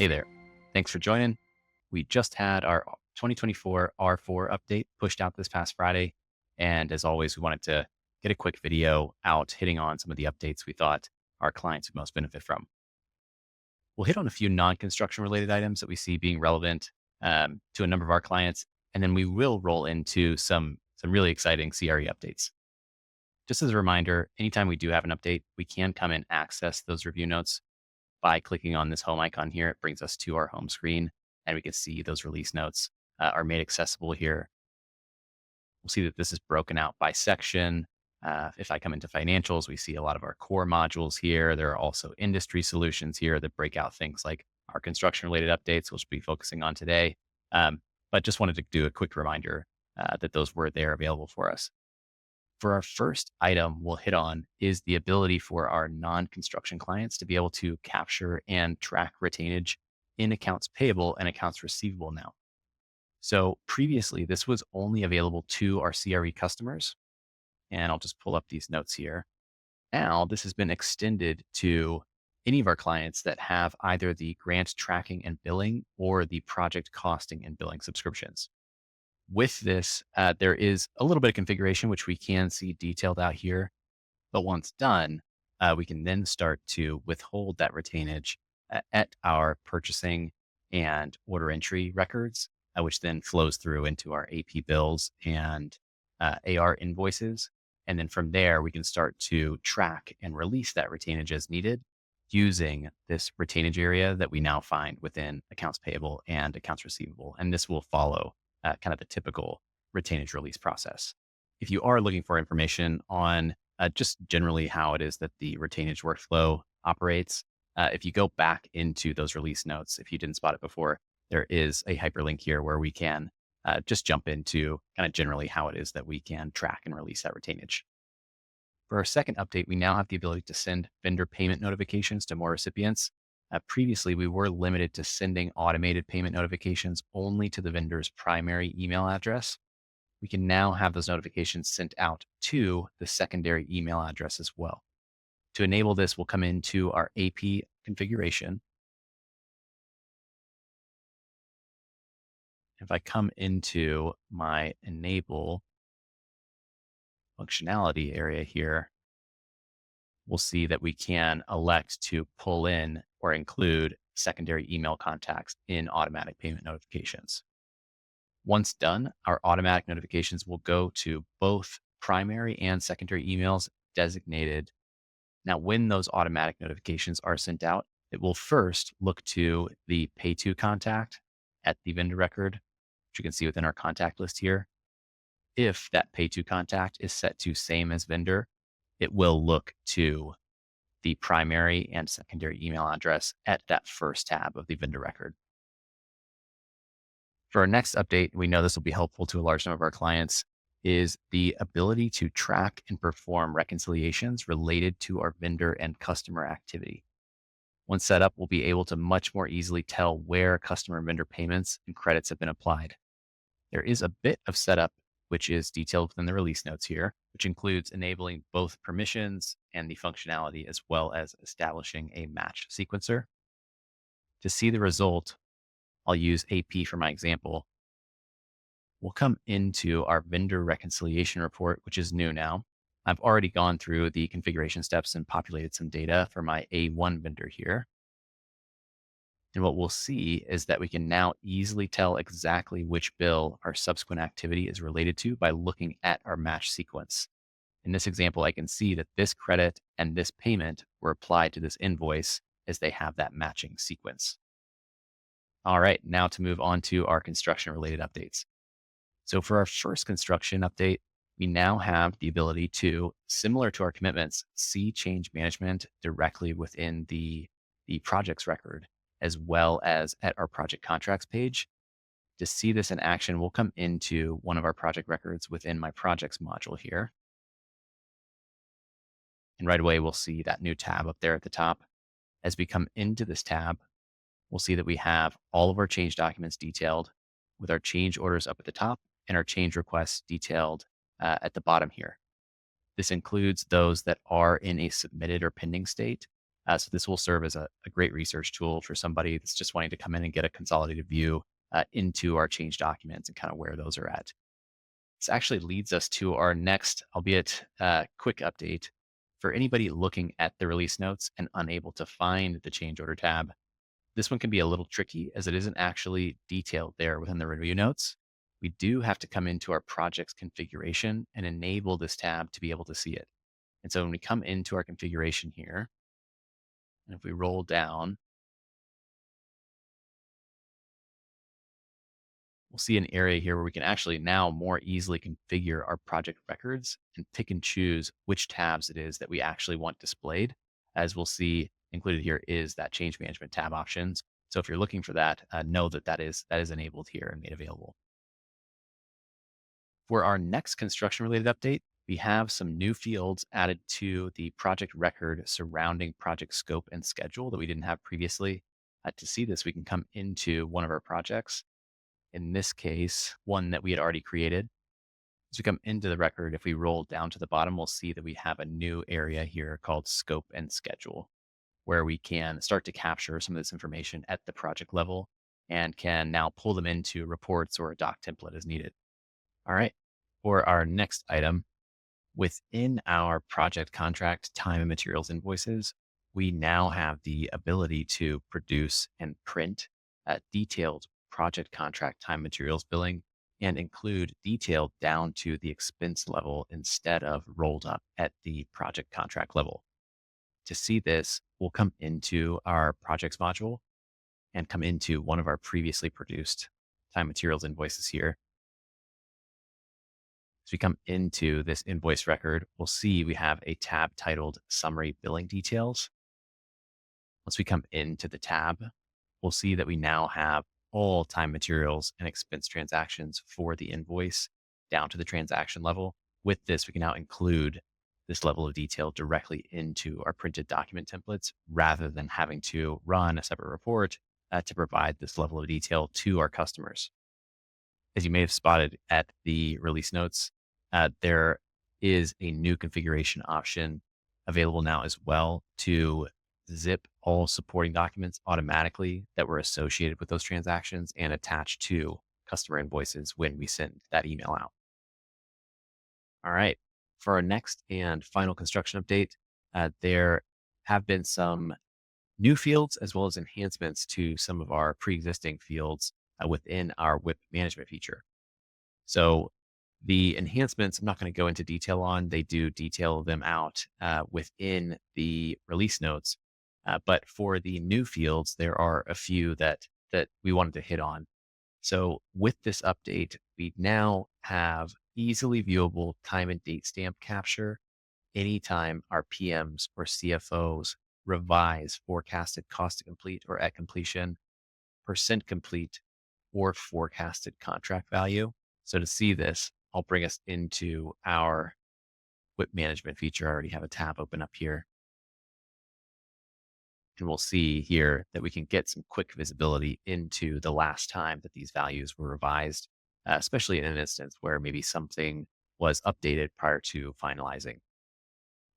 Hey there. Thanks for joining. We just had our 2024 R4 update pushed out this past Friday. And as always, we wanted to get a quick video out hitting on some of the updates we thought our clients would most benefit from. We'll hit on a few non-construction related items that we see being relevant to a number of our clients. And then we will roll into some really exciting CRE updates. Just as a reminder, anytime we do have an update, we can come and access those review notes by clicking on this home icon here. It brings us to our home screen and we can see those release notes are made accessible here. We'll see that this is broken out by section. If I come into financials, we see a lot of our core modules here. There are also industry solutions here that break out things like our construction related updates, which we'll be focusing on today. But just wanted to do a quick reminder that those were there available for us. For our first item we'll hit on is the ability for our non-construction clients to be able to capture and track retainage in accounts payable and accounts receivable now. So previously, this was only available to our CRE customers. And I'll just pull up these notes here. Now, this has been extended to any of our clients that have either the grant tracking and billing or the project costing and billing subscriptions. With this, there is a little bit of configuration, which we can see detailed out here. But once done, we can then start to withhold that retainage at our purchasing and order entry records, which then flows through into our AP bills and AR invoices. And then from there, we can start to track and release that retainage as needed using this retainage area that we now find within accounts payable and accounts receivable. And this will follow kind of the typical retainage release process. If you are looking for information on just generally how it is that the retainage workflow operates, if you go back into those release notes, if you didn't spot it before, there is a hyperlink here where we can just jump into kind of generally how it is that we can track and release that retainage. For our second update, we now have the ability to send vendor payment notifications to more recipients. Previously, we were limited to sending automated payment notifications only to the vendor's primary email address. We can now have those notifications sent out to the secondary email address as well. To enable this, we'll come into our AP configuration. If I come into my enable functionality area here, we'll see that we can elect to pull in or include secondary email contacts in automatic payment notifications. Once done, our automatic notifications will go to both primary and secondary emails designated. Now, when those automatic notifications are sent out, it will first look to the pay to contact at the vendor record, which you can see within our contact list here. If that pay to contact is set to same as vendor, it will look to the primary and secondary email address at that first tab of the vendor record. For our next update, we know this will be helpful to a large number of our clients, is the ability to track and perform reconciliations related to our vendor and customer activity. Once set up, we'll be able to much more easily tell where customer and vendor payments and credits have been applied. There is a bit of setup, which is detailed within the release notes here, which includes enabling both permissions and the functionality, as well as establishing a match sequencer. To see the result, I'll use AP for my example. We'll come into our vendor reconciliation report, which is new now. I've already gone through the configuration steps and populated some data for my A1 vendor here. And what we'll see is that we can now easily tell exactly which bill our subsequent activity is related to by looking at our match sequence. In this example, I can see that this credit and this payment were applied to this invoice as they have that matching sequence. All right, now to move on to our construction related updates. So for our first construction update, we now have the ability to, similar to our commitments, see change management directly within the projects record, as well as at our project contracts page. To see this in action, we'll come into one of our project records within my projects module here. And right away, we'll see that new tab up there at the top. As we come into this tab, we'll see that we have all of our change documents detailed with our change orders up at the top and our change requests detailed at the bottom here. This includes those that are in a submitted or pending state, So this will serve as a great research tool for somebody that's just wanting to come in and get a consolidated view into our change documents and kind of where those are at. This actually leads us to our next, albeit quick update. For anybody looking at the release notes and unable to find the change order tab, this one can be a little tricky as it isn't actually detailed there within the review notes. We do have to come into our project's configuration and enable this tab to be able to see it. And so when we come into our configuration here, and if we roll down, we'll see an area here where we can actually now more easily configure our project records and pick and choose which tabs it is that we actually want displayed. As we'll see included here is that change management tab options. So if you're looking for that, know that that is enabled here and made available. For our next construction related update, we have some new fields added to the project record surrounding project scope and schedule that we didn't have previously. To see this, we can come into one of our projects. In this case, one that we had already created. As we come into the record, if we roll down to the bottom, we'll see that we have a new area here called scope and schedule, where we can start to capture some of this information at the project level and can now pull them into reports or a doc template as needed. All right. For our next item, within our project contract time and materials invoices, we now have the ability to produce and print detailed project contract time materials billing and include detail down to the expense level instead of rolled up at the project contract level. To see this, we'll come into our projects module and come into one of our previously produced time materials invoices here. As we come into this invoice record, we'll see we have a tab titled Summary Billing Details. Once we come into the tab, we'll see that we now have all time materials and expense transactions for the invoice down to the transaction level. With this, we can now include this level of detail directly into our printed document templates rather than having to run a separate report to provide this level of detail to our customers. As you may have spotted at the release notes, there is a new configuration option available now as well to zip all supporting documents automatically that were associated with those transactions and attach to customer invoices when we send that email out. All right. For our next and final construction update, there have been some new fields as well as enhancements to some of our pre-existing fields within our WIP management feature. So the enhancements, I'm not going to go into detail on. They do detail them out within the release notes. But for the new fields, there are a few that we wanted to hit on. So with this update, we now have easily viewable time and date stamp capture anytime our PMs or CFOs revise forecasted cost to complete or at completion, percent complete, or forecasted contract value. So to see this, I'll bring us into our WIP management feature. I already have a tab open up here. And we'll see here that we can get some quick visibility into the last time that these values were revised, especially in an instance where maybe something was updated prior to finalizing.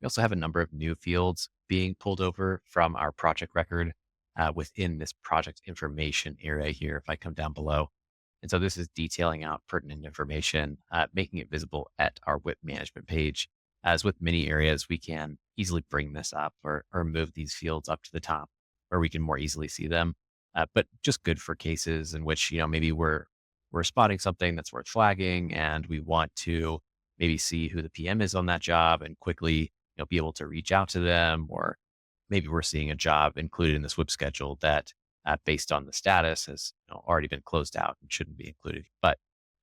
We also have a number of new fields being pulled over from our project record within this project information area here. If I come down below, and so this is detailing out pertinent information, making it visible at our WIP management page. As with many areas, we can easily bring this up or move these fields up to the top where we can more easily see them. But just good for cases in which, maybe we're spotting something that's worth flagging and we want to maybe see who the PM is on that job and quickly, be able to reach out to them, or maybe we're seeing a job included in this WIP schedule that based on the status has already been closed out and shouldn't be included. But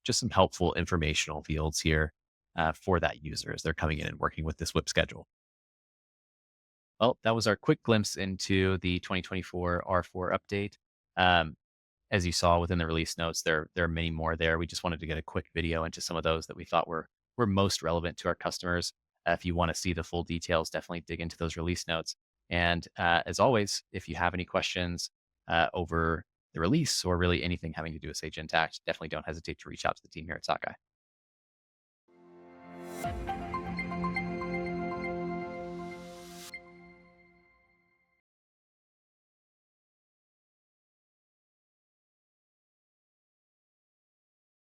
just some helpful informational fields here for that user as they're coming in and working with this WIP schedule. Well, that was our quick glimpse into the 2024 R4 update. Um, as you saw within the release notes, there are many more there. We just wanted to get a quick video into some of those that we thought were most relevant to our customers. If you want to see the full details, definitely dig into those release notes. And as always, if you have any questions over the release or really anything having to do with Sage Intacct, definitely don't hesitate to reach out to the team here at Sockeye.